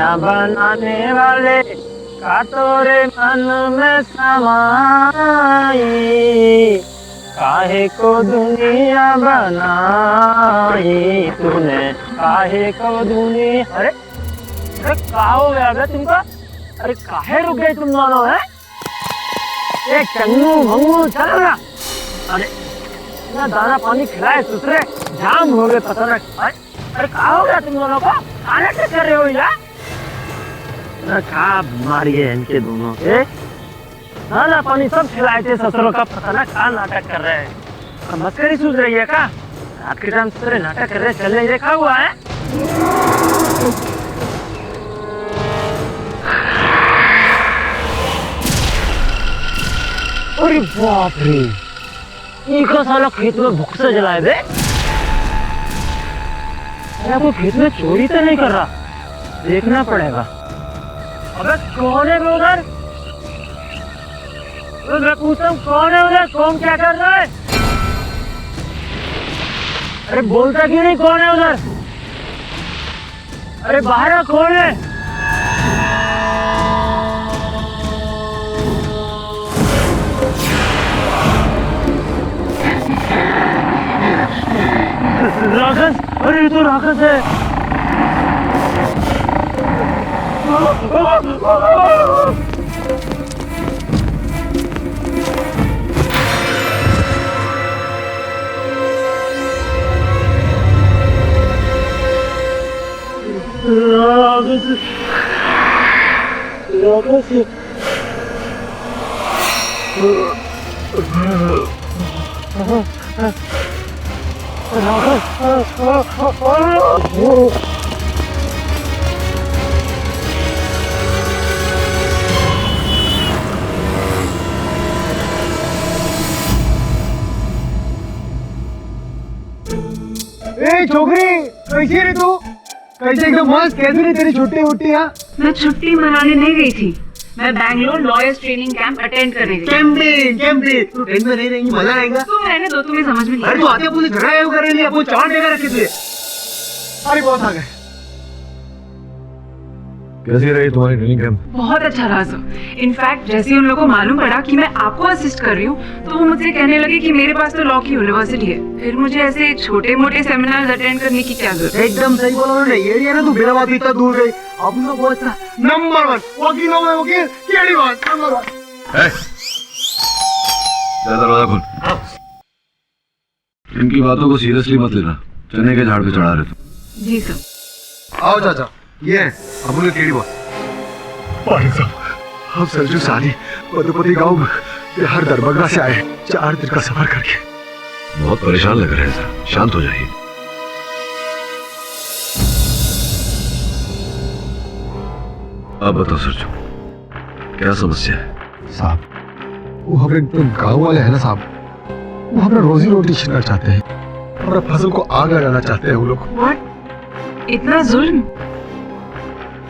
दुनिया बनाने वाले का तोरे मन में समाई, काहे को दुनिया बनाई तूने, काहे को दुनिया। अरे अरे क्या हो गया बे तुमको? अरे काहे रुक गए तुम दोनों? है एक चन्नू मंगू चल ना। अरे इतना दाना पानी खिलाए सुतरे जाम हो गए पता नहीं। अरे क्या हो गया तुम दोनों को? खाने से कर रहे हो यार? क्या बीमारी है इनके दोनों के? दाना पानी सब खिलाए थे ससुरों का, पता ना क्या नाटक कर रहे हैं। मस्करी सूझ रही है क्या? रात के टाइम ससुरे नाटक कर रहे चल नहीं देखा हुआ है? अरे बाप रे, इनका साला खेत में भूख से जलाए दे। अरे कोई खेत में चोरी तो नहीं कर रहा? देखना पड़ेगा। अबे कौन है उधर? मैं पूछता हूँ कौन है उधर? कौन क्या कर रहा है? अरे बोलता क्यों नहीं कौन है उधर? अरे बाहर कौन है? राक्षस! अरे ये तो राक्षस है। छोकरी कैसी रे तू? कैसे एकदम मस्त? कैसी रे तेरी छुट्टी वुट्टी? मैं छुट्टी मनाने नहीं गई थी, मैं Bangalore lawyers training camp attend करने गई। कैंप तू ट्रेन में नहीं रहेंगी, मजा आएगा। तुम रहने दो, तुम्हें समझ में नहीं। अरे तू आते पूरे झगड़ा कर रही है, वो चांद लेकर रखे थे। अरे बहुत आ गए। कैसी रही तुम्हारी ट्रेनिंग कैंप? बहुत अच्छा रहा सर। इनफैक्ट जैसे ही उन लोगों को मालूम पड़ा कि मैं आपको असिस्ट कर रही हूँ तो वो मुझसे कहने लगे कि मेरे पास तो लॉ की यूनिवर्सिटी है, फिर मुझे ऐसे छोटे मोटे सेमिनार अटेंड करने की क्या जरूरत? एकदम सही बोला उन्होंने। एरिया ना तू बिना बात इतना दूर गई। अब ना बहुत नंबर 1 वकीलों में वकील केड़ी बात नंबर 1। दरवाजा खोल। इनकी बातों को सीरियसली मत लेना, चने के झाड़ पे चढ़ा रहे तुम। जी सर। आओ चाचा, ये है अबुल केड़ी बात। पाटिल साहब, हम सरजू साली मधुपति गांव बिहार दरभंगा से आए, 4 दिन का सफर करके। बहुत परेशान लग रहे हैं सर, शांत हो जाइए। अब बताओ सरजू, क्या समस्या है? साहब वो हमारे गांव वाले हैं ना साहब, वो हमारा रोजी रोटी छीनना चाहते हैं, हमारा फसल को आग लगाना चाहते हैं वो लोग। व्हाट? इतना जुल्म?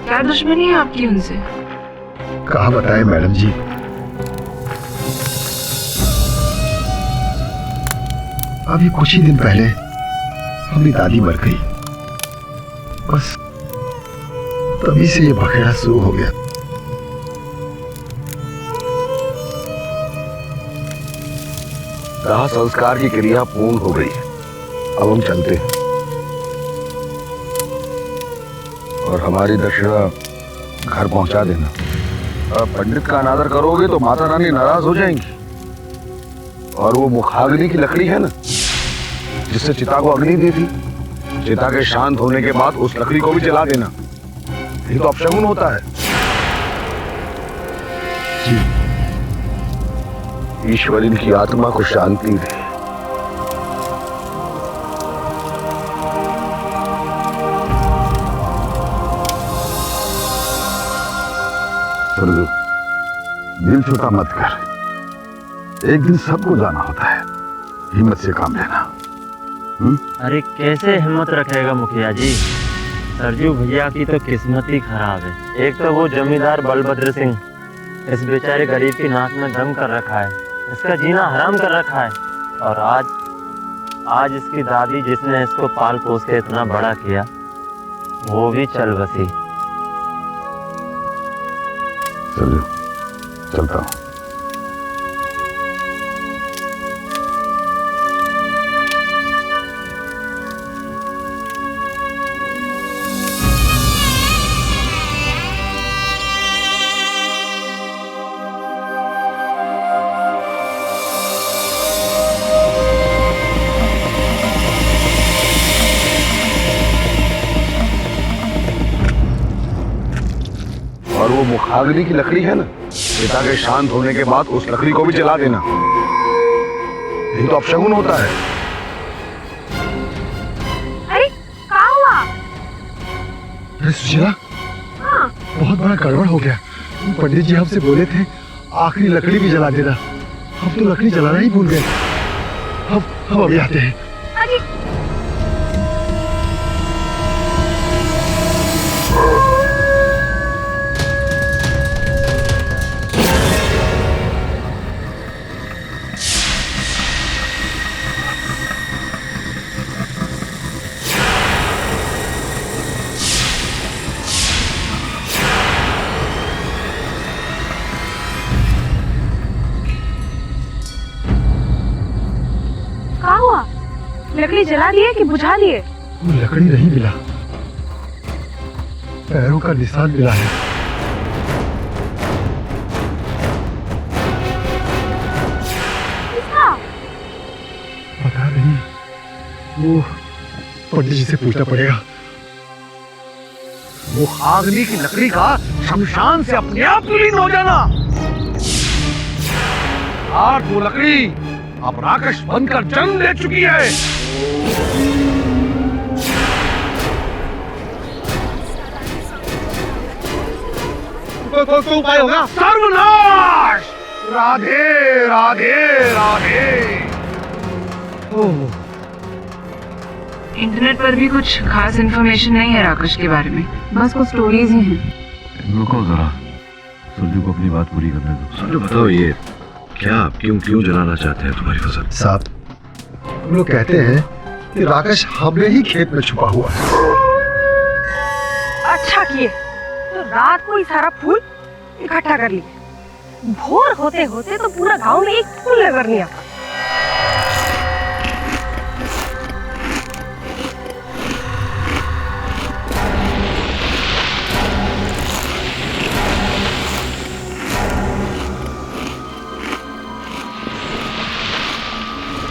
क्या दुश्मनी है आपकी उनसे? कहाँ बताएं मैडम जी। अभी कुछ ही दिन पहले हमारी दादी मर गई, बस तभी से ये बखेड़ा शुरू हो गया। दाह संस्कार की क्रिया पूर्ण हो गई, अब हम चलते हैं और हमारी दक्षिणा घर पहुंचा देना। अब पंडित का अनादर करोगे तो माता रानी नाराज हो जाएंगी, और वो मुखाग्नि की लकड़ी है ना जिससे चिता को अग्नि दी थी, चिता के शांत होने के बाद उस लकड़ी को भी जला देना। ये तो अपशगुन होता है। जी। ईश्वर इनकी आत्मा को शांति दे। दिल छोटा मत कर, एक दिन सबको जाना होता है, हिम्मत से काम लेना। अरे कैसे हिम्मत रखेगा मुखिया जी? सरजू भैया की तो किस्मत ही खराब है। एक तो वो जमींदार बलभद्र सिंह इस बेचारे गरीब की नाक में दम कर रखा है, इसका जीना हराम कर रखा है, और आज इसकी दादी जिसने इसको पाल पोस के इतना बड़ा किया वो भी चल बसी। सरजू चलता हूँ। और वो मुखाग्नि की लकड़ी है ना, पिता के शांत होने के बाद उस लकड़ी को भी जला देना, यही तो अपशगुन होता है। अरे क्या हुआ? अरे सुशीला, हाँ। बहुत बड़ा गड़बड़ हो गया। पंडित जी हमसे बोले थे आखिरी लकड़ी भी जला देना, हम तो लकड़ी जलाना ही भूल गए। हम अभी आते हैं। अरे क्या हुआ? लकड़ी जला दिए कि बुझा दिए? वो लकड़ी नहीं मिला, पैरों का निशान मिला है। किसका? पता नहीं, वो पंडित जी से पूछना पड़ेगा। वो आगनी की लकड़ी का शमशान से अपने आप विलीन हो जाना, आज वो लकड़ी अब राक्षस बनकर जन्म ले चुकी है। कोई उपाय होगा? सर्वनाश! राधे राधे राधे। ओह, इंटरनेट पर भी कुछ खास इन्फॉर्मेशन नहीं है राकेश के बारे में, बस कुछ स्टोरीज ही हैं। रुको जरा, सरजू को अपनी बात पूरी करने दो। सरजू बताओ, ये क्या क्यों जलाना चाहते हैं तुम्हारी फसल? साहब, हम लोग कहते हैं कि राकेश हमने ही खेत में छुपा हुआ है। अच्छा किए, तो रात को ही सारा फूल इकट्ठा कर लिए। भोर होते होते तो पूरा गांव में एक फूल नजर नहीं आता।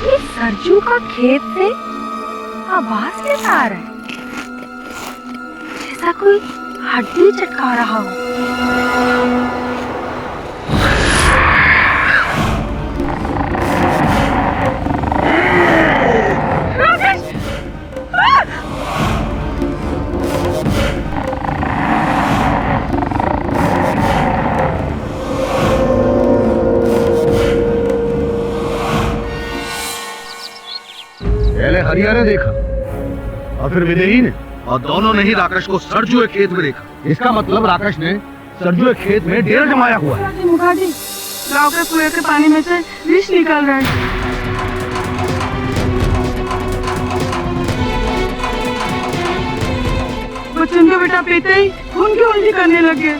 ये सरजू का खेत से आवाज कैसा आ रहा है? जैसा कोई हड्डी चटका रहा हो। पहले हरिया ने देखा और फिर विदेही ने, और दोनों ने ही राकेश को सरजू के खेत में देखा। इसका मतलब राकेश ने सरजू के खेत में डेरा जमाया हुआ है। मुखाजी, गाँव के कुएं के पानी में से विष निकल रहा है। बच्चों के बेटा पीते ही खून की उल्टी करने लगे।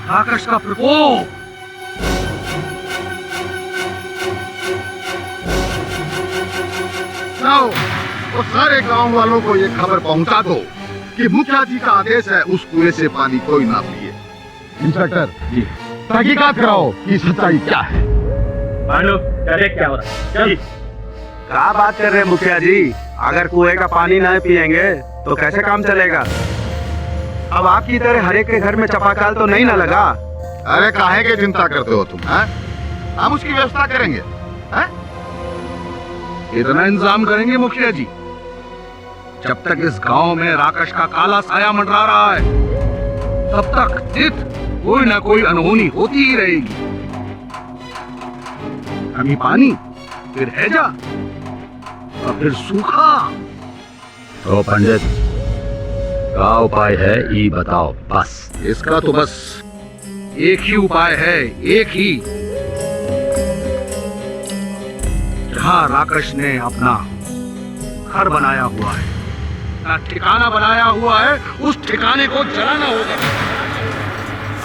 राकेश का प्रकोप। जाओ, वो सारे गांव वालों को ये खबर पहुंचा दो कि मुखिया जी का आदेश है उस कुएं से पानी कोई ना पिए। इंस्पेक्टर जी, तहकीकात कराओ कि सच्चाई क्या है। क्या हो रहा है? क्या बात कर रहे हैं मुखिया जी? अगर कुएं का पानी नहीं पिएंगे तो कैसे काम चलेगा? अब आपकी तरह हर एक के घर में चापाकल तो नहीं ना लगा? अरे काहे के चिंता करते हो तुम? हैं? हम उसकी व्यवस्था करेंगे। हैं? इतना इंतजाम करेंगे मुखिया जी, जब तक इस गांव में राकेश का काला साया मंडरा रहा है तब तक नित कोई ना कोई अनहोनी होती ही रहेगी। कभी पानी, फिर हैजा और फिर सूखा। तो पंडित, क्या उपाय है ये बताओ बस। इसका तो बस एक ही उपाय है, एक ही। जहां राकेश ने अपना घर बनाया हुआ है, ना ठिकाना बनाया हुआ है, उस ठिकाने को जलाना होगा।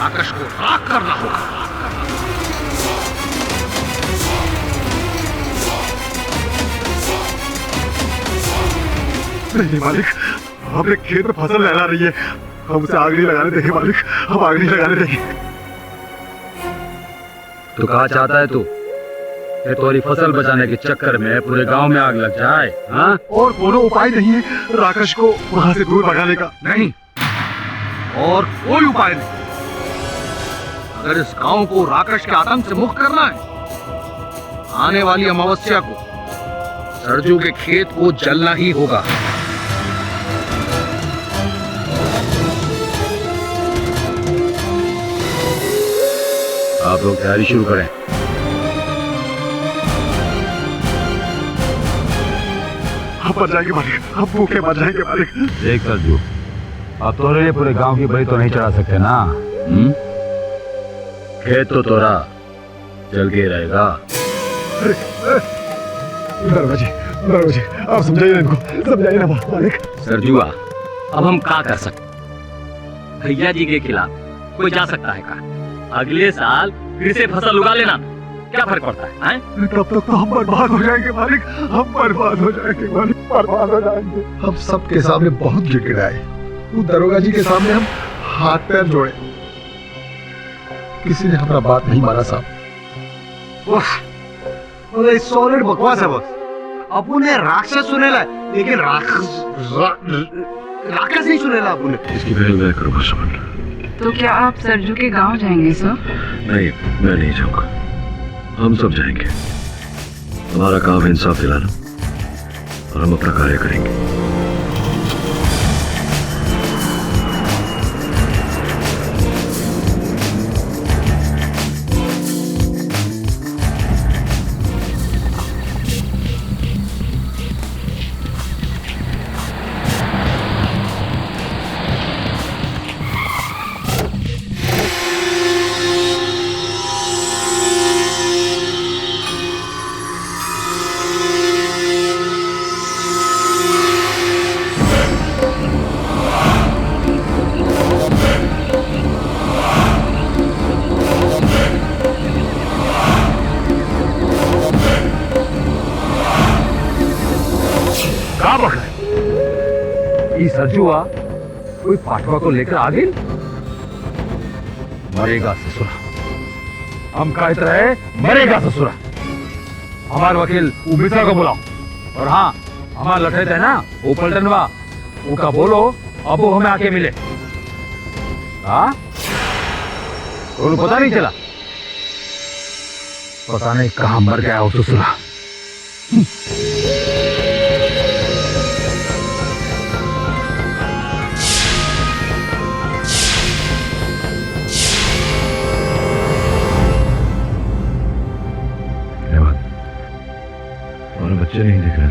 राकश को राख करना होगा। नहीं मालिक, अपने खेत में फसल लहरा रही है, हम उसे आग नहीं लगाने देंगे मालिक, हम आग नहीं लगाने देंगे। तो कहा चाहता है तू कि तुम्हारी फसल बचाने के चक्कर में पूरे गांव में आग लग जाए? हाँ? और कोनो उपाय नहीं है राकश को वहां से दूर भगाने का? नहीं, और कोई उपाय नहीं। अगर इस गांव को राकश के आतंक से मुक्त करना है, आने वाली अमावस्या को सरजू के खेत को जलना ही होगा। आप लोग तैयारी शुरू करें। हम मर जाएंगे मालिक, हम भूखे मर जाएंगे मालिक। देख सरजू, अब तोरे लिए पूरे गांव की बलि तो नहीं चढ़ा सकते ना। खेत तो तोरा जल के रहेगा। दरवाजे आप समझाइए इनको, समझाइए ना मालिक। सरजुआ, अब हम क्या कर सकते? भैया जी के खिलाफ कोई जा सकता है का? अगले साल फिर से फसल उगा लेना, क्या फर्क पड़ता है? तब तक तो हम बर्बाद हो जाएंगे मालिक, हम बर्बाद हो जाएंगे मालिक, बर्बाद हो जाएंगे। हम सबके सामने बहुत गिड़गिड़ाए, वो दरोगा जी के सामने हम हाथ पैर जोड़े, किसी ने हमारा बात नहीं माना साहब। सॉलिड बकवास है बस। अपू ने राक्षस सुनेला है, लेकिन राक्षस नहीं सुनेला अपू ने। इसकी पहल करो बस। तो क्या आप सरजू के गांव जाएंगे सर? नहीं, मैं नहीं जाऊंगा, हम सब जाएंगे। हमारा काम है इंसाफ दिलाना और हम अपना कार्य करेंगे। सरजुआ कोई पाठवा को लेकर आ गई? मरेगा ससुरा, हम कहते रहे मरेगा ससुरा। हमारे वकील मिश्रा को बुलाओ, और हाँ, हमारे लठे थे ना वो पलटनवा, वो का बोलो अब वो हमें आके मिले। हाँ, तो पता नहीं चला, पता नहीं कहां मर गया वो ससुरा। बच्चे नहीं दिख रहे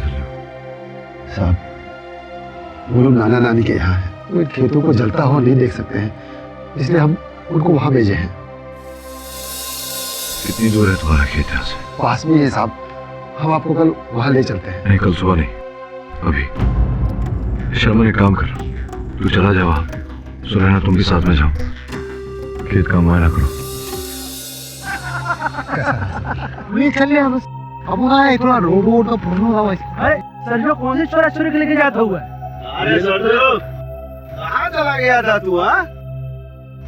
साहब, वो लोग नाना नानी के यहाँ है, वो इन खेतों को जलता हुआ नहीं देख सकते हैं, इसलिए हम उनको वहां भेजे हैं। कितनी दूर है तुम्हारा खेत यहाँ से? पास में है साहब, हम आपको कल वहां ले चलते हैं। नहीं, कल सुबह नहीं, अभी। शर्मा एक काम कर, तू चला जा वहां, सुनैना तुम भी साथ में जाओ, खेत का मुआयना करो। नहीं चल रहे बस, अब वहाँ है थोड़ा रोड का प्रॉब्लम हुआ है। अरे सरजू कौन से चोरा चोरी के लेके जाता हुआ है? अरे सरजू, कहाँ चला गया था तू? हाँ,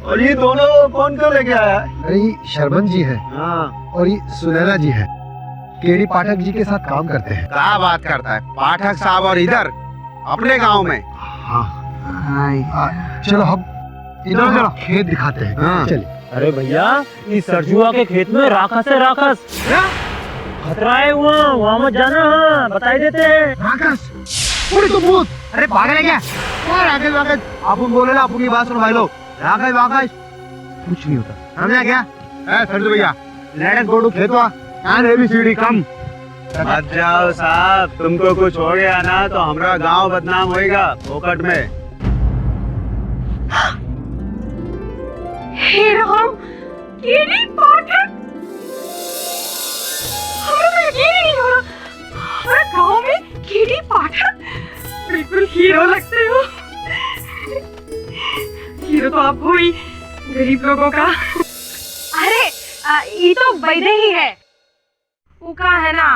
और ये दोनों कौन क्यों लेके आया? अरे ये शर्मन जी है, हाँ, और ये सुनैना जी है, केडी पाठक जी के साथ काम करते हैं। क्या बात करता है पाठक साहब? और इधर अपने गांव में? हाँ, चलो हम इधर चलो खेत दिखाते हैं। हाँ। चलिए। अरे भैया, इस सरजुआ के खेत में राक्षस है, राक्षस खतरा है, वहाँ मत जाना। हाँ, बताई देते हैं। राक्षस? पूरी तो भूत। अरे पागल है क्या? राकेश वाकेश आप बोले ना, आपकी बात सुनो भाई लोग। राकेश वाकेश कुछ नहीं होता, समझा क्या? सरजू भैया, लेट अस गो टू खेतवा एंड एबीसीडी कम। मत जाओ साहब, तुमको कुछ हो गया ना तो हमारा गांव बदनाम होएगा फोकट में। हे राम, केडी पाठक, हमें तो यकीन ही नहीं हो रहा, हमारे गांव में केडी पाठक, बिल्कुल हीरो लगते हो। हीरो तो आप हो ही, गरीब लोगों का। अरे ये तो वैदे ही है। वो का है ना,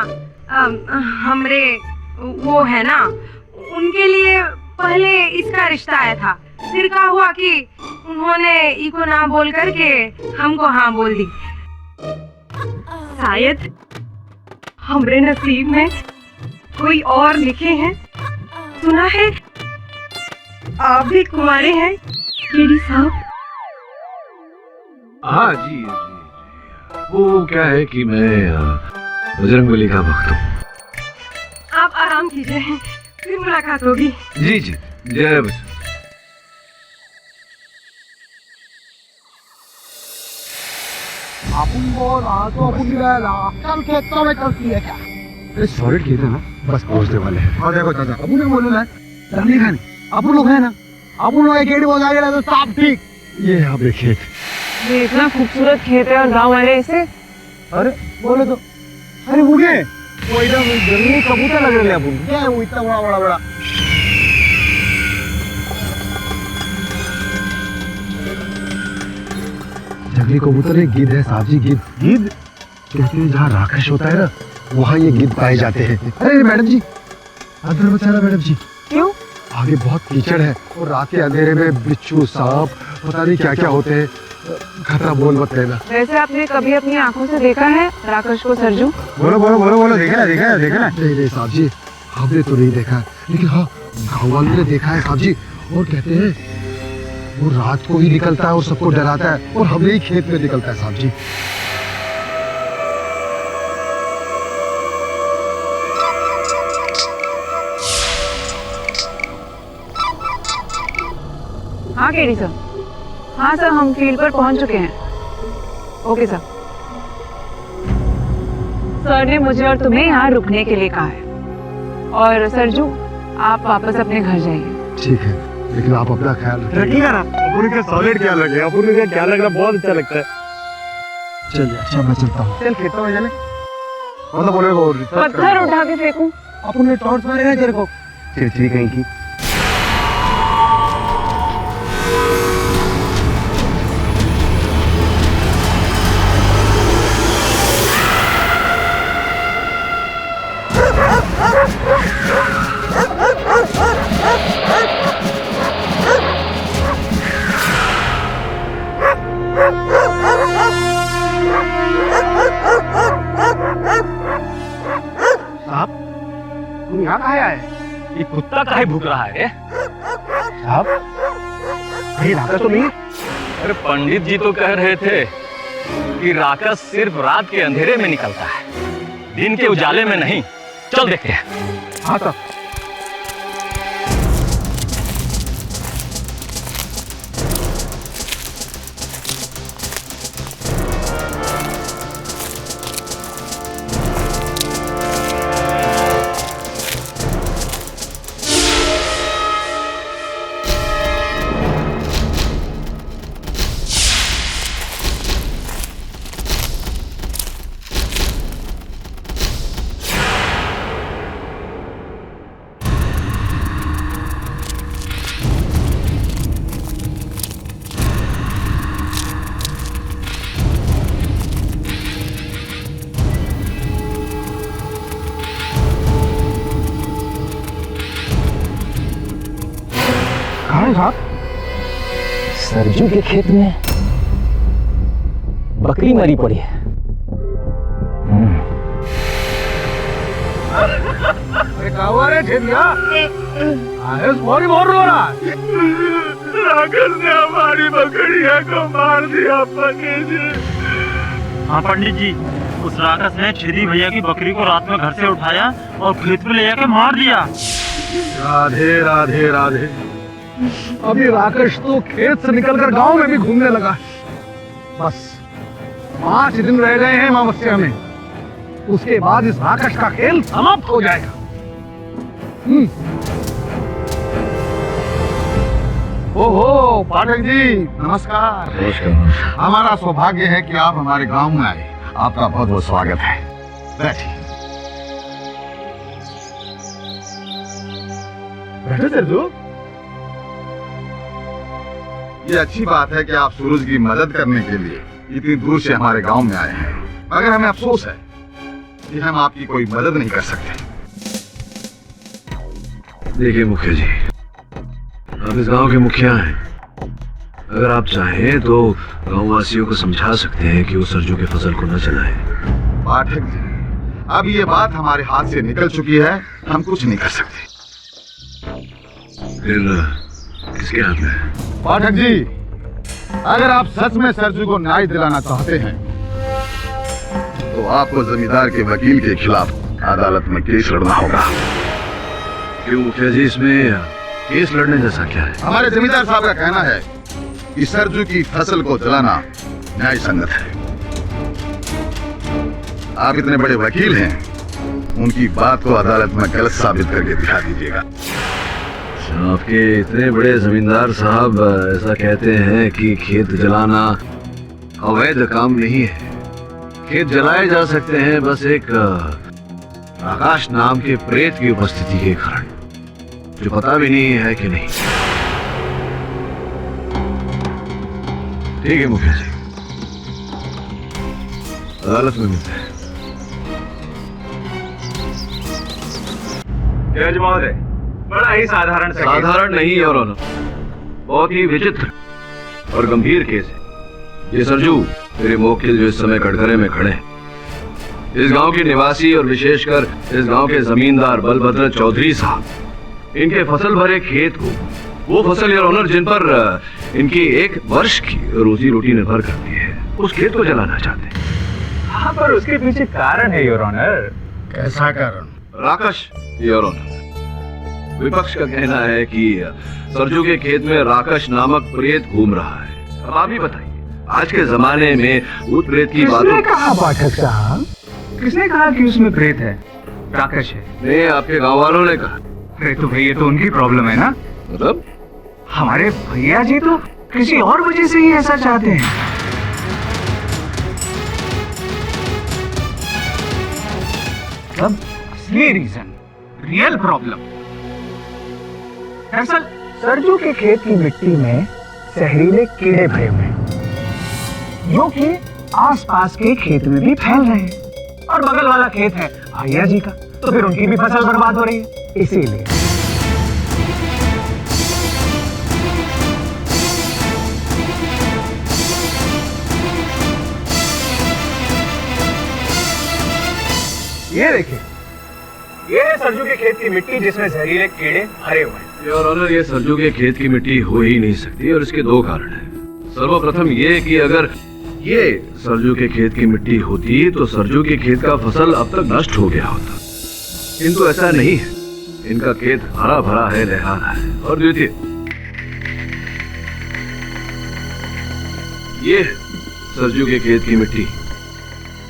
हमरे वो है ना, उनके लिए पहले इसका रिश्ता आया था, फिर क्या हुआ कि उन्होंने इको ना बोल करके हमको हाँ बोल दी। शायद हमरे नसीब में कोई और लिखे हैं। सुना है आप भी कुंवारे हैं केडी साहब? हाँ जी जी, वो क्या है कि मैं बजरंगबली का भक्त हूँ। आप आराम कीजिए, फिर मुलाकात होगी। जी जी, जय बजरंग। सॉलिड खेत है ना, बस पहुंचने वाले हैं। और देखो चाचा, अबू ने बोला ना तकलीफ है नहीं, अबू लोग है ना, अबू लोग एक हो जाएगा तो सब ठीक। ये है अपने खेत। ये इतना खूबसूरत खेत है और गांव वाले इसे अरे बोले तो, अरे वो क्या है? वो एकदम जंगली कबूतर लग रहे हैं अबू। क्या है वो इतना बड़ा बड़ा बड़ा? जंगली कबूतर एक गिद्ध है साहब जी, गिद्ध। गिद्ध कहते हैं जहाँ राक्षस होता है ना, वहाँ ये गिद्ध पाए जाते हैं। अरे मैडम जी, अंदर मत जाना मैडम जी। क्यों? आगे बहुत कीचड़ है और रात के अंधेरे में बिच्छू, सांप, पता नहीं क्या क्या होते हैं। खतरा बोल मत लेना। वैसे आपने कभी अपनी आंखों से देखा है राक्षस को सरजू? बोलो बोलो बोलो बोलो, देखा ना देखा ना देखा ना। नहीं नहीं साहब जी, हमने तो नहीं देखा, लेकिन हाँ गाँव वालों ने देखा है साहब जी। और कहते हैं वो रात को ही निकलता है और सबको डराता है, और हमें ही खेत में निकलता है साहब जी। हाँ केडी सर, हाँ सर, हम फील्ड पर पहुंच चुके हैं। Okay sir. सर ने मुझे और तुम्हें यहाँ रुकने के लिए कहा है, और सरजू आप वापस अपने घर जाइए। ठीक है, लेकिन आप अपना ख्याल रखिए। रखिएगा ना। अबू का सॉलिड क्या लगे, अबू का क्या लग रहा, बहुत अच्छा लगता है। चलिए, अच्छा मैं चलता हूँ। चल खेतों में चले, मतलब बोले वो पत्थर उठा के फेंकूं? अपन ने टॉर्च मारेगा तेरे को, चिड़चिड़ी कहीं की। यहाँ कहाँ आए? ये कुत्ता काहे भूख रहा है रे? साहब, ये राक्षस तो नहीं है? अरे पंडित जी तो कह रहे थे कि राक्षस सिर्फ रात के अंधेरे में निकलता है, दिन के उजाले में नहीं। चल देखते हैं। हाँ साहब। साहब, सरजू के खेत में बकरी मरी पड़ी है। अरे क्या हुआ रे ठेलिया? अरे सॉरी बोल रहा है। राक्षस ने हमारी बकरिया को मार दिया पंडित जी। हाँ पंडित जी, उस राक्षस ने छेदी भैया की बकरी को रात में घर से उठाया और खेत में ले जाके मार दिया। राधे राधे राधे। अभी राकेश तो खेत से निकलकर गांव में भी घूमने लगा। बस 5 दिन रह गए हैं अमावस्या में, उसके बाद इस राकेश का खेल समाप्त हो जाएगा। ओहो पाठक जी, नमस्कार। हमारा सौभाग्य है कि आप हमारे गांव में आए। आपका बहुत बहुत स्वागत है। बैठिए। बैठो सरजू। ये अच्छी बात है कि आप सूरज की मदद करने के लिए इतनी दूर से हमारे गांव में आए हैं, मगर हमें अफसोस है कि हम आपकी कोई मदद नहीं कर सकते। देखिए मुखिया जी, आप इस गांव के मुखिया हैं। अगर आप चाहें तो गांव वासियों को समझा सकते हैं कि वो सरजू की फसल को न चलाएं। पाठक जी, अब ये बात हमारे हाथ से निकल चुकी है, हम कुछ नहीं कर सकते। फिर किसके हाथ में है? पाठक जी, अगर आप सच में सरजू को न्याय दिलाना चाहते हैं तो आपको जमींदार के वकील के खिलाफ अदालत में केस लड़ना होगा। क्यों मुखिया जी, इसमें केस लड़ने जैसा क्या है? हमारे जमींदार साहब का कहना है कि सरजू की फसल को जलाना न्याय संगत है। आप इतने बड़े वकील हैं, उनकी बात को अदालत में गलत साबित करके दिखा दीजिएगा। आपके इतने बड़े जमींदार साहब ऐसा कहते हैं कि खेत जलाना अवैध काम नहीं है। खेत जलाए जा सकते हैं बस एक आकाश नाम के प्रेत की उपस्थिति के कारण, जो पता भी नहीं है कि नहीं। ठीक है मुखिया जी, अदालत में मिलते हैं। जज महोदय, बड़ा ही साधारण सा साधारण नहीं और बहुत ही विचित्र और गंभीर केस है। ये सरजू मेरे मोक्किल जो इस समय कटघरे में खड़े हैं, इस गांव के निवासी और विशेषकर इस गांव के जमींदार बलभद्र चौधरी साहब, इनके फसल भरे खेत को, वो फसल योर ऑनर जिन पर इनकी एक वर्ष की रोजी रोटी निर्भर करती है, उस खेत को जलाना चाहते हैं। हाँ, पर उसके पीछे कारण है योर ऑनर। कैसा कारण? राकश योर ऑनर। विपक्ष का कहना है कि सरजू के खेत में राकश नामक प्रेत घूम रहा है। अब आप ही बताइए, आज के जमाने में भूत प्रेत की बातों। कहा पाठक साहब? किसने कहा कि उसमें प्रेत है? राकश है। नहीं, आपके गांव वालों ने कहा। अरे तो भैया, तो उनकी प्रॉब्लम है ना। मतलब हमारे भैया जी तो किसी और वजह से ही ऐसा चाहते हैं। सब असली रीजन, रियल प्रॉब्लम। दरअसल सरजू के खेत की मिट्टी में जहरीले कीड़े भरे हुए हैं, जो कि आसपास के खेत में भी फैल रहे हैं। और बगल वाला खेत है भैया जी का, तो फिर उनकी भी फसल बर्बाद हो रही है। इसीलिए ये देखिए, ये है सरजू के खेत की मिट्टी जिसमें जहरीले कीड़े भरे हुए हैं। योर ऑनर, ये सरजू के खेत की मिट्टी हो ही नहीं सकती और इसके दो कारण हैं। सर्वप्रथम ये कि अगर ये सरजू के खेत की मिट्टी होती तो सरजू के खेत का फसल अब तक नष्ट हो गया होता, किंतु ऐसा नहीं है। इनका खेत हरा भरा है, लहराना है। और द्वितीय, ये है सरजू के खेत की मिट्टी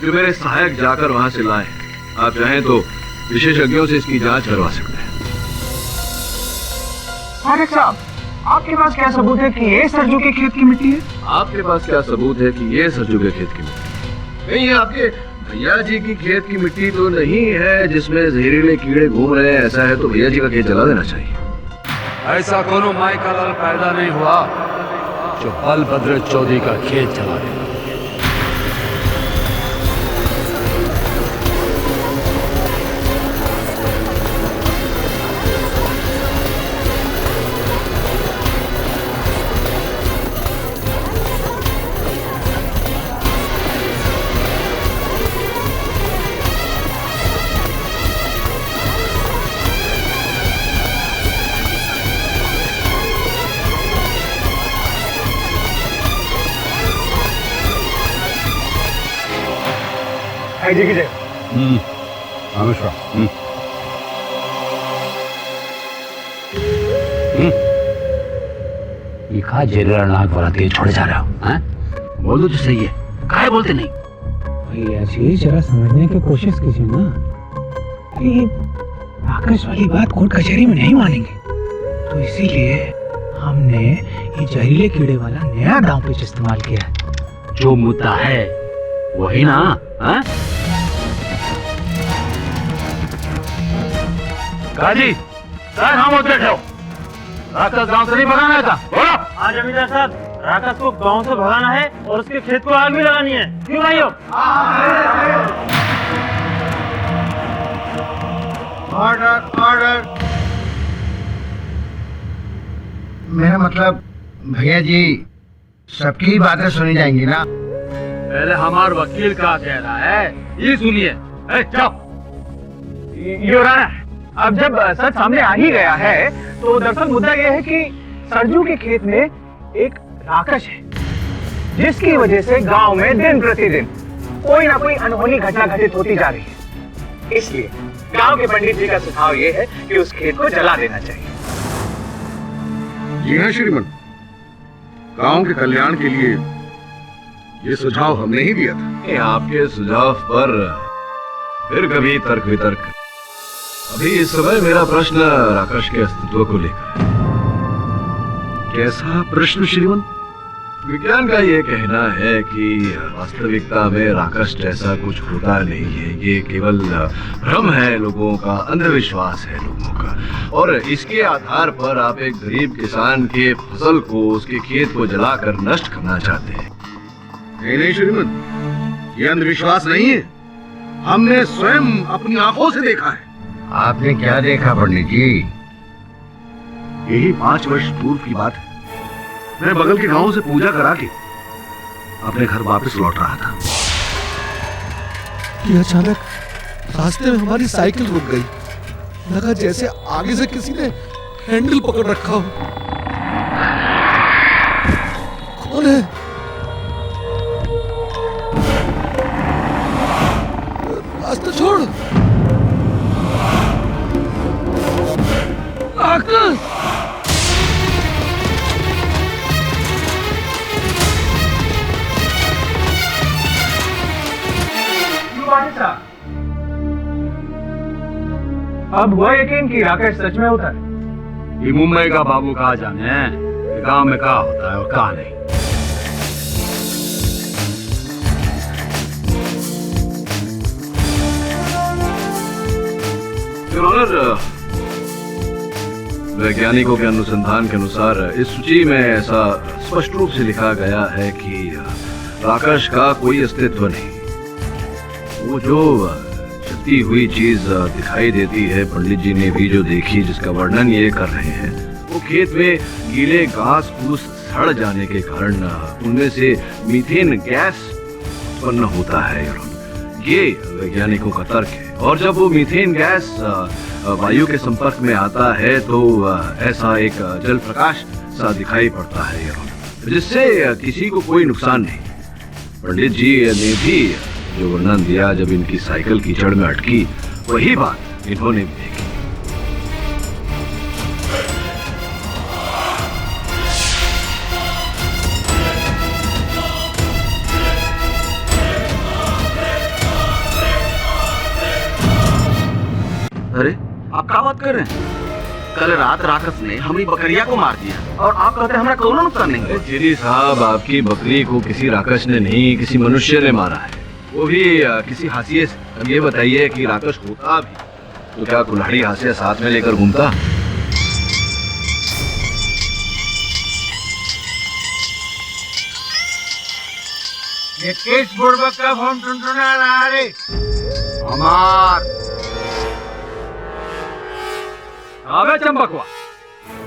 जो मेरे सहायक जाकर वहां से लाए। आप चाहें तो विशेषज्ञों से इसकी जांच करवा सकते हैं। पाठक साहब, आपके पास क्या सबूत है कि ये सरजू के खेत की मिट्टी है? आपके पास क्या सबूत है कि ये सरजू के खेत की मिट्टी? नहीं, ये आपके भैया जी की खेत की मिट्टी तो नहीं है जिसमें जहरीले कीड़े घूम रहे हैं। ऐसा है तो भैया जी का खेत जला देना चाहिए। ऐसा कोनो माई का लाल पैदा नहीं हुआ जो बलभद्र चौधरी का खेत जला दे। भाई जी की जय। अनुष्का, ये कहा जेलर नाक बराती छोड़े जा रहे हो? हैं? बोल दो तो सही है, काहे बोलते नहीं? भैया जी, जरा समझने की कोशिश कीजिए ना कि ये राकेश वाली बात कोर्ट कचहरी में नहीं मानेंगे, तो इसीलिए हमने ये जहरीले कीड़े वाला नया दांव पेच इस्तेमाल किया है। जो मुद्दा है वही ना। हैं? काजी, सर हम उठ बैठो। राकेश गांव से नहीं भगाना था। बोलो। हाँ जमींदार साहब, राकेश को गांव से भगाना है और उसके खेत को आग भी लगानी है। क्यों भाइयों? Order order. मेरा मतलब भैया जी सबकी बातें सुनी जाएंगी ना? पहले हमारा वकील क्या कह रहा है ये सुनिए। जाओ। योर ऑनर, अब जब सच सामने आ ही गया है तो दरअसल मुद्दा यह है कि सरजू के खेत में एक राकेश है, जिसकी वजह से गांव में दिन प्रतिदिन कोई ना कोई अनहोनी घटना घटित होती जा रही है। इसलिए गांव के पंडित जी का सुझाव यह है कि उस खेत को जला देना चाहिए। जी हाँ श्रीमान, गांव के कल्याण के लिए ये सुझाव हमने ही दिया था। ये आपके सुझाव पर फिर कभी तर्क वितर्क। अभी इस समय मेरा प्रश्न राकेश के अस्तित्व को लेकर है। कैसा प्रश्न श्रीमान? विज्ञान का ये कहना है कि वास्तविकता में राकेश जैसा कुछ होता नहीं है, ये केवल भ्रम है लोगों का, अंधविश्वास है लोगों का, और इसके आधार पर आप एक गरीब किसान के फसल को, उसके खेत को जलाकर नष्ट करना चाहते हैं। नहीं श्रीमान, ये अंधविश्वास नहीं है, हमने स्वयं अपनी आंखों से देखा है। आपने क्या देखा पंडित जी? यही 5 वर्ष पूर्व की बात है। मैं बगल के गांव से पूजा करा के अपने घर वापस लौट रहा था कि अचानक रास्ते में हमारी साइकिल रुक गई। लगा जैसे आगे से किसी ने हैंडल पकड़ रखा हो। कौन है? रास्ता छोड़। राकेश! अब हुआ यकीन कि राकेश सच में होता है। ये मुंबई का बाबू कहा जाने कि गांव में क्या होता है और क्या नहीं। योर ऑनर, वैज्ञानिकों के अनुसंधान के अनुसार इस सूची में ऐसा स्पष्ट रूप से लिखा गया है कि राकेश का कोई अस्तित्व नहीं। वो जो जलती हुई चीज दिखाई देती है, पंडित जी ने भी जो देखी, जिसका वर्णन ये कर रहे हैं, वो खेत में गीले घास फूस सड़ जाने के कारण उनमें से मीथेन गैस उत्पन्न होता है। ये वैज्ञानिकों का तर्क है। और जब वो मीथेन गैस वायु के संपर्क में आता है तो ऐसा एक जल प्रकाश सा दिखाई पड़ता है, जिससे किसी को कोई नुकसान नहीं। पंडित जी ने भी जो वर्णन दिया, जब इनकी साइकिल कीचड़ में अटकी, वही बात इन्होंने भी देखी। अरे आप क्या बात कर रहे हैं? कल रात राकेश ने हमारी बकरिया को मार दिया और आप कहते हैं हमारा कोई नुकसान नहीं हुआ। चिरी साहब, आपकी बकरी को किसी राकेश ने नहीं, किसी मनुष्य ने मारा है, वो भी किसी हाशिए से। अब ये बताइए कि राकेश होता भी तो क्या कुल्हाड़ी हाशिया साथ में लेकर घूमता? ये किस बुड़बक का फोन टुनटुना रहा रे? हमार अबे चंपकवा,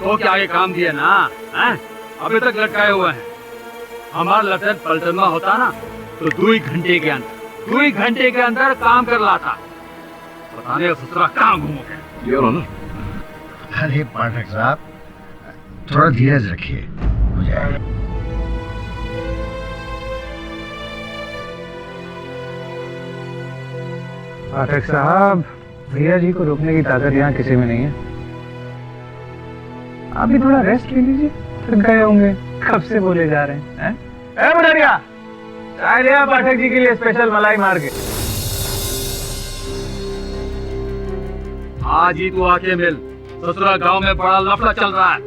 तो क्या आगे काम दिया ना हैं? अभी तक लटकाए हुए हैं। हमारा लटन पलटना होता ना तो 2 घंटे के अंदर काम कर लाता। पता नहीं ससुरा कहाँ घूमो गए। योर ऑनर, अरे पाठक साहब, थोड़ा धीरज रखिए, हो जाएगा। पाठक साहब, भैया जी को रोकने की ताकत यहाँ किसी में नहीं है। आप भी थोड़ा रेस्ट ले लीजिए, थक गए होंगे, कब से बोले जा रहे हैं। ए बुढ़िया, चाय लिया पाठक जी के लिए स्पेशल मलाई मार के। आज ही तू आके मिल, ससुरा गांव में बड़ा लफड़ा चल रहा है।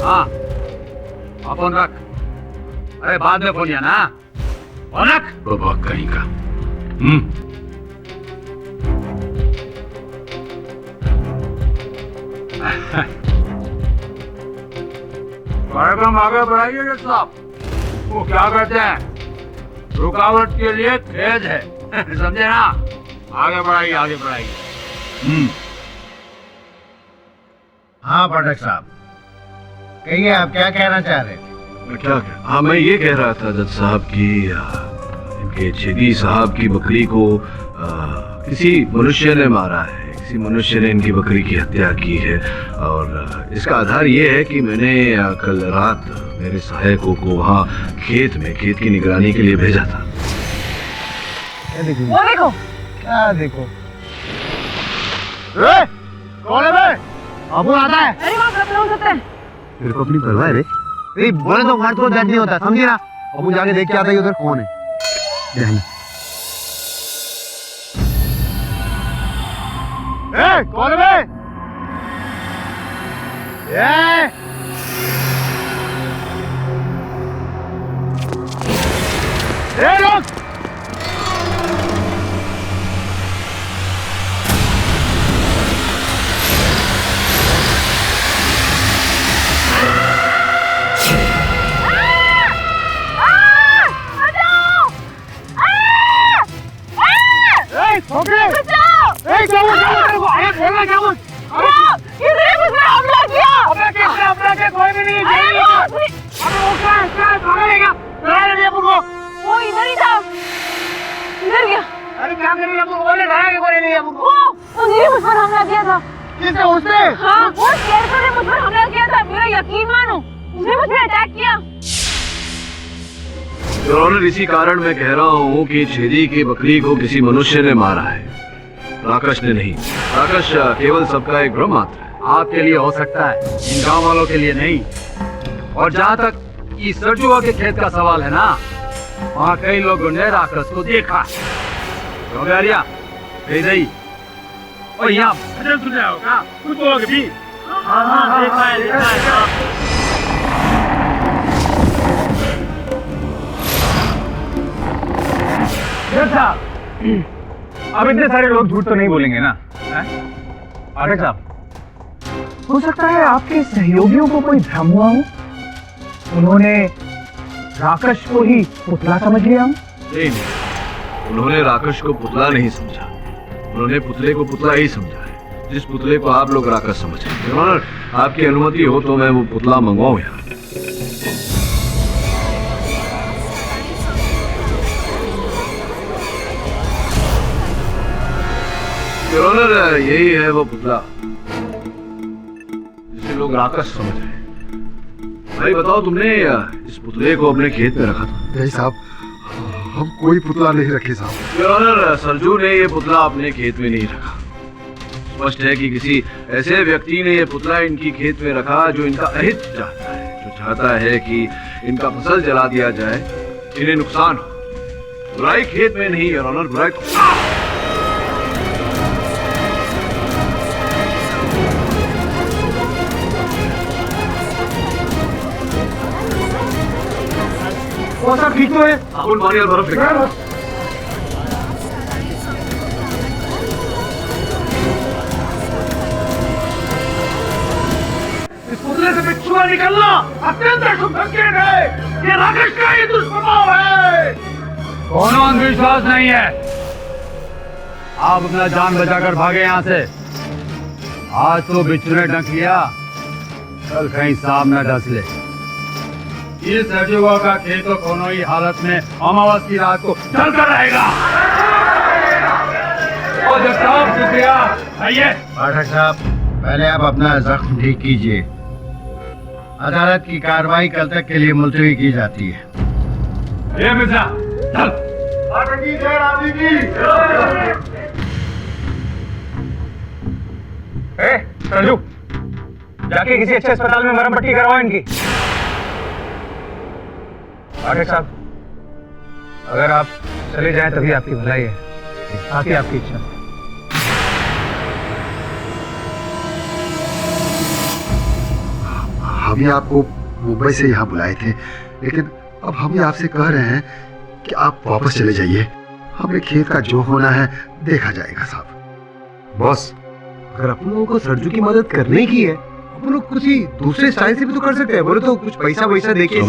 हाँ, फोन रख। अरे बाद में फोन या ना, फोन रख। बाबा कहीं का। कार्यक्रम आगे बढ़ाइए जज साहब। वो क्या कहते हैं, रुकावट के लिए खेद है। समझे ना? आगे बढ़ाइए, आगे बढ़ाइए। हाँ पाठक साहब, कहिए आप क्या कहना चाह रहे थे? हाँ, मैं ये कह रहा था जज साहब कि इनके छेदी साहब की बकरी को किसी मनुष्य ने मारा है, किसी मनुष्य ने इनकी बकरी की हत्या की है। और इसका आधार ये है कि मैंने कल रात मेरे सहायकों को वहाँ खेत की निगरानी के लिए भेजा था। वो देखो, क्या देखो? कौन है बे? अबू आता है। अरे वहाँ खतरा सकता है। तेरे को अपनी परवाह है रे? बोले तो मर्द को दर्द नहीं होता, समझी ना? अबू जाके देख के आता है उधर कौन है। कौन है बे? लोग वो इधर ही था, इधर गया। अरे क्या कर रही है? बोले ना कि कोई नहीं है। उसने मुझ पर हमला किया था। किसने? उसने? हाँ, वो शेरखा ने मुझ पर हमला किया था। मेरा यकीन मानो, उसने मुझ पर अटैक किया। योर ऑनर, इसी कारण मैं कह रहा हूँ कि छेदी की बकरी को किसी मनुष्य ने मारा है, राकेश ने नहीं। राकेश केवल सबका एक भ्रम मात्र है। आपके लिए हो सकता है, इन गांव वालों के लिए नहीं। और जहाँ तक इस सरजुआ के खेत का सवाल है ना, वहाँ कई लोगों ने राकेश को देखा। तो गैरिया, गई और यहाँ भजन सुन रहे हो क्या? कुछ बोलोगे भी? हाँ, देखा है। अब इतने सारे लोग झूठ तो नहीं बोलेंगे ना? पाठक साहब, हो सकता है आपके सहयोगियों को कोई भ्रम हुआ हो, उन्होंने राकेश को ही पुतला समझ लिया। नहीं, उन्होंने राकेश को पुतला नहीं समझा, उन्होंने पुतले को पुतला ही समझा है, जिस पुतले को आप लोग राकेश समझ रहे हैं। योर ऑनर, आपकी अनुमति हो तो मैं वो पुतला मंगवाऊं यहाँ। योर ऑनर, यही है वो पुतला जिसे लोग राकेश समझ रहे हैं। भाई बताओ, तुमने इस पुतले को अपने खेत में रखा था? नहीं साहब, हम कोई पुतला नहीं रखे साहब। योर ऑनर, सरजू ने ये पुतला अपने खेत में नहीं रखा। स्पष्ट है कि किसी ऐसे व्यक्ति ने ये पुतला इनकी खेत में रखा जो इनका अहित चाहता है, जो चाहता है कि इनका फसल जला दिया जाए, इन्हें नुकसान हो। बुराई खेत में नहीं योर ऑनर, बुराई वो सब ठीक तो है? साबुन पानी और बर्फ लेकर इस पुतले से बिच्छुआ निकलना अत्यंत अशुभ संकेत है। ये राकेश का ही दुष्प्रभाव है। कोनो अंधविश्वास नहीं है। आप अपना जान बचाकर भागे यहाँ से। आज तो बिच्छू ने डंक लिया, कल कहीं सांप न डस ले। ये सरजुआ का खेत तो कोनो ही हालत में अमावस की रात को चलता रहेगा। और जब साहब शुक्रिया, आइए। पाठक साहब, पहले आप अपना जख्म ठीक कीजिए। अदालत की कार्रवाई कल तक के लिए मुलतवी की जाती है। ये मिर्जा, चल। सरजू, जाके किसी अच्छे अस्पताल में मरहम पट्टी करवाओ इनकी। पाठक साहब, अगर आप चले जाएं तभी आपकी भलाई है, बाकी आपकी इच्छा। हम ही आपको मुंबई से यहाँ बुलाए थे, लेकिन अब हम ही आपसे कह रहे हैं कि आप वापस चले जाइए। हमने खेत का जो होना है देखा जाएगा साहब। बॉस, अगर अपन लोगों को सरजू की मदद करने की है, हम लोग कुछ ही दूसरे स्टाइल से भी तो कर सकते हैं। बोले तो कुछ पैसा वैसा देके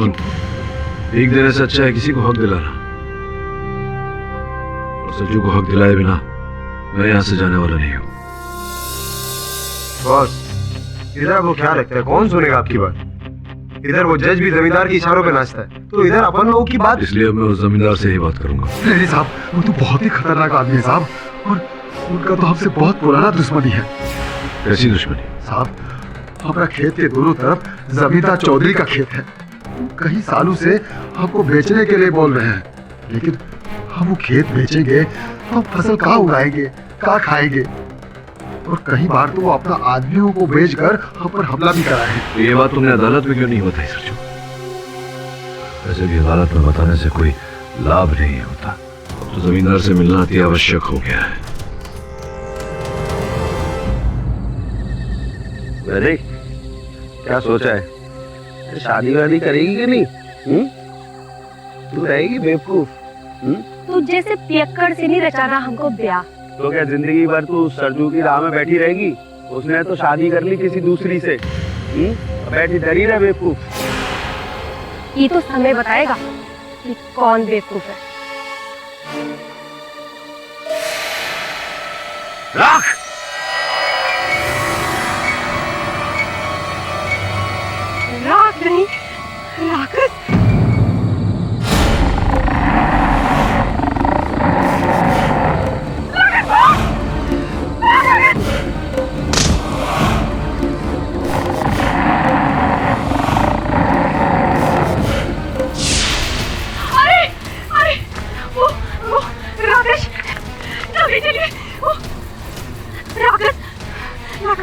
भीख देने से अच्छा है किसी को हक दिलाना। और सज्जू को हक दिलाए बिना मैं यहाँ से जाने वाला नहीं हूँ। बॉस, इधर वो क्या लगता है, कौन सुनेगा आपकी बात? इधर वो जज भी जमींदार के इशारों पे नाचता है, तो इधर अपन लोगों की बात। इसलिए मैं उस जमींदार से ही बात करूंगा। नहीं साहब, वो तो बहुत ही खतरनाक आदमी है साहब, और उनका तो हमसे बहुत पुराना दुश्मनी है। कैसी दुश्मनी? साहब, हमारा खेत के दोनों तरफ जमींदार चौधरी का खेत है। कई सालों से हमको बेचने के लिए बोल रहे हैं, लेकिन हम वो खेत बेचेंगे तो हम फसल कहाँ उगाएंगे, कहाँ खाएंगे? और कई बार तो वो अपना आदमियों को बेचकर हम पर हमला भी करा है। तो ये बात तुमने अदालत में क्यों नहीं बताई सरजू? वैसे भी अदालत में बताने से कोई लाभ नहीं होता। अब तो जमींदार से मिलना अति आवश्यक हो गया है। अरे क्या सोचा है, शादी वादी करेगी कि नहीं? तू रहेगी बेवकूफ? तू जैसे पियक्कड़ से नहीं रचाना हमको ब्याह। तो क्या जिंदगी भर तू सरजू की राह में बैठी रहेगी? उसने तो शादी कर ली किसी दूसरी से। बैठी डरी रहे बेवकूफ। ये तो समय बताएगा कि कौन बेवकूफ है। राख! राख नहीं, राक्षस।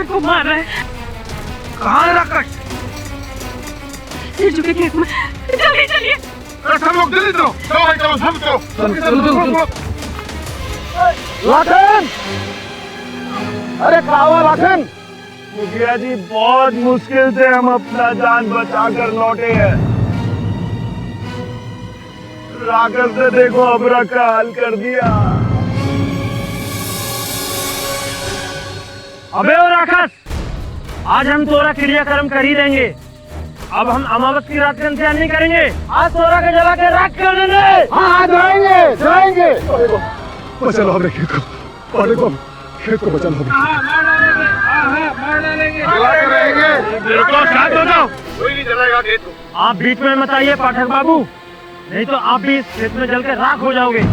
को मार रहा है। कहाँ है राकेश? सिर झुके खेत में। जल्दी चलिए। सब लोग जल्दी चलो, चलो भाई चलो, सब चलो। लाखन! अरे कहाँ हुआ लाखन? मुखिया जी, बहुत मुश्किल से हम अपना जान बचा कर लौटे हैं। राकेश ने देखो अबरा का हाल कर दिया। अबे ओ राक्षस, आज हम तोरा क्रियाक्रम कर ही देंगे। अब हम अमावस की रात का इंतजार नहीं करेंगे। आज तोरा के जला के राख कर देंगे। हाँ, जाएंगे। बचा लो हमने खेत को, और देखो खेत को बचा लो हमने। शांत हो जाओ, कोई नहीं जलाएगा खेत को। आप बीच में मत आइए पाठक बाबू, नहीं तो आप भी इस खेत में जल के राख हो जाओगे।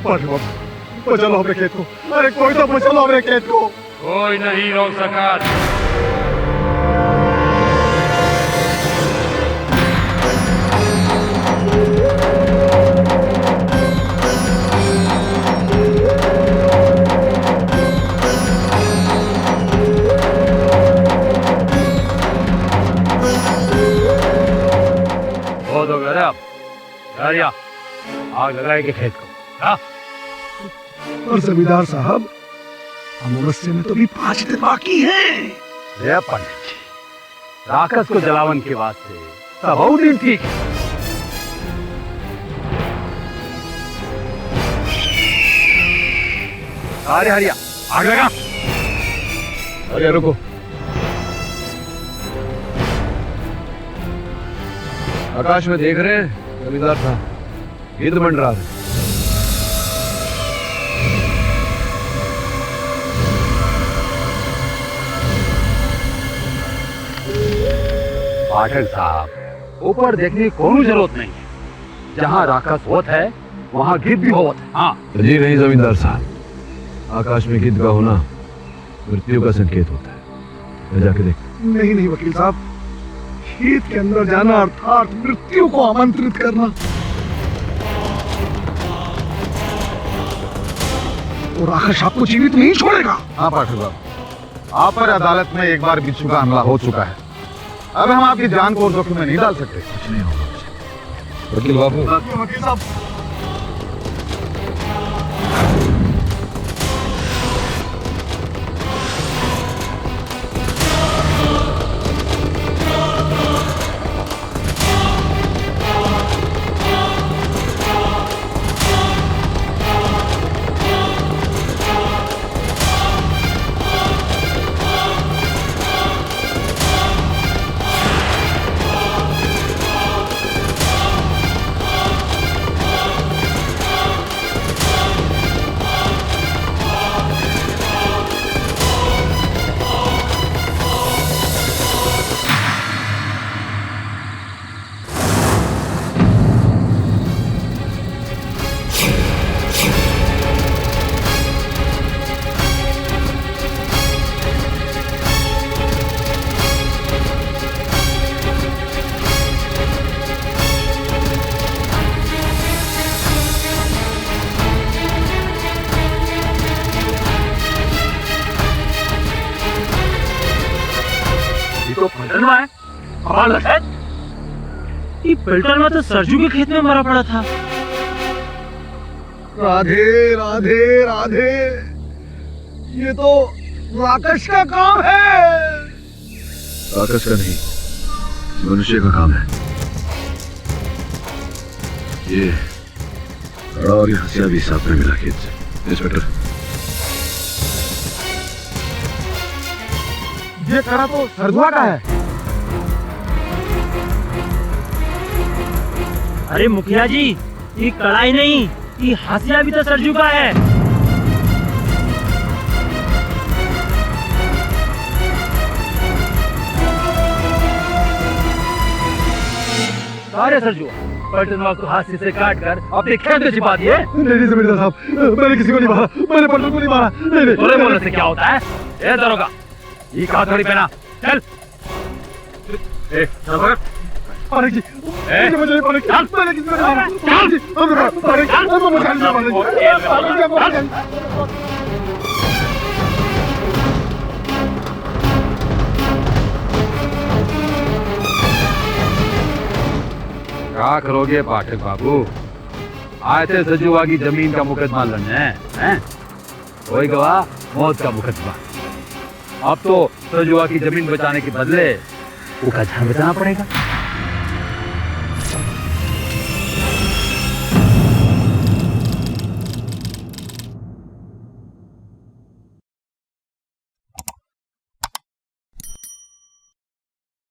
पाठक बाबू, बचा लो हमने खेत को। अरे कोई तो बचा लो हमने खेत को। कोई नहीं रोक सका। बहुत हो गया अब, आग लगाएंगे खेत को। हाँ? और जमींदार साहब, अमावस्या में तो भी 5 दिन बाकी हैं। पंडित जी, राक्षस को जलावन के वास्ते सब और दिन ठीक है। अरे हरिया, आग लगा। अरे रुको, आकाश में देख रहे हैं जमींदार साहब, गिद्ध मंडरा रहे। पाठक साहब, ऊपर देखने की कोई जरूरत नहीं है। जहाँ राक्षस होत है वहाँ गिद्ध भी होत है। हाँ जी नहीं जमींदार साहब, आकाश में गिद्ध का होना मृत्यु का संकेत होता है। मैं जाके देख। नहीं वकील साहब, खेत के अंदर जाना अर्थात मृत्यु को आमंत्रित करना। और राकेश आपको जीवित नहीं छोड़ेगा। हाँ पाठक साहब, आप पर अदालत में एक बार बिच्छू का हमला हो चुका है। अब हम आपकी जान को जोखिम में नहीं डाल सकते। कुछ नहीं होगा वकील बाबू। वकील साहब, पलटनवा है हमारा लखन। ये पलटनवा तो सरजू के खेत में मरा पड़ा था। राधे राधे राधे, ये तो राकेश का काम है। राकेश का नहीं, मनुष्य का काम है। ये बड़ा और ये हंसिया भी साथ में मिला खेत से। इंस्पेक्टर, ये कड़ा तो सरजुआ का है। अरे मुखिया जी, ये कड़ाई नहीं, ये हासिया भी तो सरजू का है। सारे सरजू पलटनवा को हाथ से काट कर अपने खेत में छिपा दिए। नहीं जमींदार साहब, मैंने किसी को नहीं मारा, मैंने पलटन को नहीं मारा। नहीं बोले बोलने से क्या होता है? ए दरोगा, ये कहा थोड़ी पहना, चल। ए चल भाग। पारक जी, मुझे बचाइए पारक जी, मैंने किसी को नहीं मारा। पारक जी, पारक जी, पारक जी। क्या करोगे पाठक बाबू? आए थे सजुआ की जमीन का मुकदमा लड़ने, हैं? कोई गवाह, मौत का मुकदमा। अब तो सजुआ की जमीन बचाने के बदले उसका जान बचाना पड़ेगा।